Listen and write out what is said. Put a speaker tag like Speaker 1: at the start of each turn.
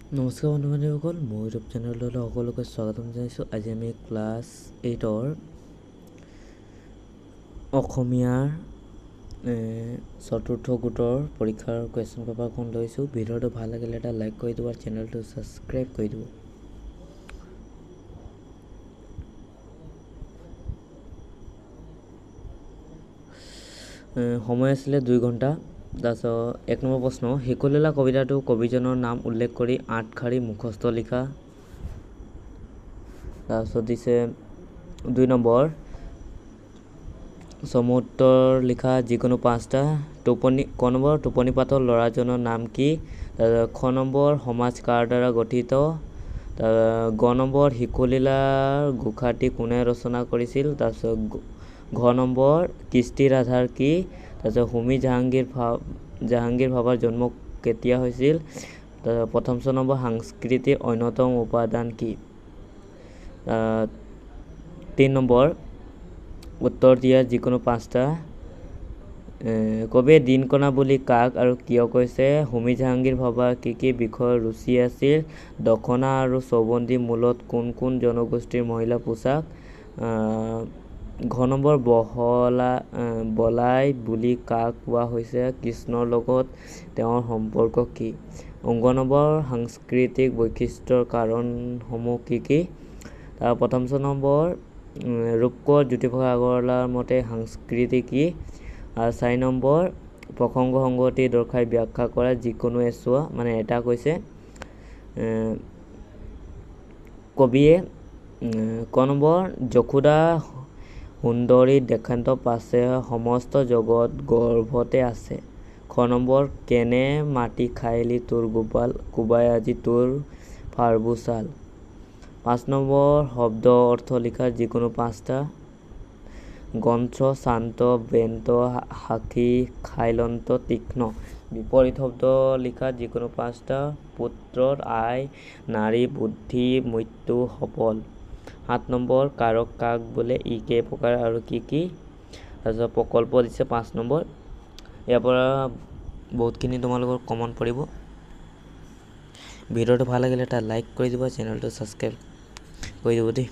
Speaker 1: নমস্কাৰ বন্ধু বান্ধৱীসকল, মোৰ ইউটিউব চেনেললৈ সকলোকে স্বাগতম জনাইছোঁ। আজি আমি ক্লাছ 8ৰ অসমীয়াৰ চতুৰ্থ গোটৰ পৰীক্ষাৰ কুৱেশ্যন পেপাৰখন লৈছোঁ। ভিডিঅ'টো ভাল লাগিলে এটা লাইক কৰি দিব আৰু চেনেলটো ছাবস্ক্ৰাইব কৰি দিব। সময় আছিলে 2 ঘণ্টা। তাৰপিছত 1 নম্বৰ প্ৰশ্ন, শিশুলীলা কবিতাটো কবিজনৰ নাম উল্লেখ কৰি 8 শাৰী মুখস্থ লিখা। তাৰপিছত দিছে 2 নম্বৰ, চমুত্তৰ লিখা যিকোনো 5টা। ক নম্বৰ, টোপনি পাতৰ ল'ৰাজনৰ নাম কি? খ নম্বৰ, সমাজ কাৰ দ্বাৰা গঠিত? গ নম্বৰ, শিশুলীলাৰ ঘোষাটি কোনে ৰচনা কৰিছিল? তাৰপিছত ঘ নম্বৰ, কৃষ্টি ৰাধাৰ কি? তাৰপিছত হোমী জাহাংগীৰ ভাবাৰ জন্ম কেতিয়া হৈছিল? প্ৰথম নম্বৰ, সংস্কৃতিৰ অন্যতম উপাদান কি? 3 নম্বৰ, উত্তৰ দিয়া যিকোনো 5টা। কবিয়ে দিনকণা বুলি কাক আৰু কিয় কৈছে? হোমী জাহাংগীৰ ভাবাৰ কি বিষয়ৰ ৰুচি আছিল? দখনা আৰু চৌবন্দী মূলত কোন কোন জনগোষ্ঠীৰ মহিলাৰ পোচাক? ঘ নম্বৰ, বলাই বুলি কাক কোৱা হৈছে? কৃষ্ণৰ লগত তেওঁৰ সম্পৰ্ক কি? গ নম্বৰ, সাংস্কৃতিক বৈশিষ্ট্যৰ কাৰণসমূহ কি? প্ৰথম নম্বৰ, ৰূপকোঁৱৰ জ্যোতিপ্ৰসাদ আগৰৱালাৰ মতে সংস্কৃতি কি? 4 নম্বৰ, প্ৰসংগ সংগতি দৰ্শাই ব্যাখ্যা কৰা যিকোনো এটা কৈছে। কবিয়ে ক নম্বৰ, যশোদা সুন্দৰীৰ দেখান্ত পাছে সমস্ত জগত গৰ্ভতে আছে। খ নম্বৰ, কেনে মাটি খাইলি তোৰ গোপাল, কোবাই আজি তোৰ ফাৰবো চাল। 5 নম্বৰ, শব্দ অৰ্থ লিখা যিকোনো 5টা। গ্ৰন্থ, শান্ত, বেন্ত, সাক্ষী, খাইলন্ত, তীক্ষ্ণ। বিপৰীত শব্দ লিখা যিকোনো 5টা। পুত্ৰৰ আই, নাৰী, বুদ্ধি, মৃত্যু, সফল। 7 নম্বৰ, কাৰক কাক বোলে, ই কেই প্ৰকাৰ আৰু কি? তাৰপিছত প্ৰকল্প দিছে 5 নম্বৰ। ইয়াৰ পৰা বহুতখিনি তোমালোকৰ কমন পৰিব। ভিডিঅ'টো ভাল লাগিলে এটা লাইক কৰি দিব, চেনেলটো ছাবস্ক্ৰাইব কৰি দিব দেই।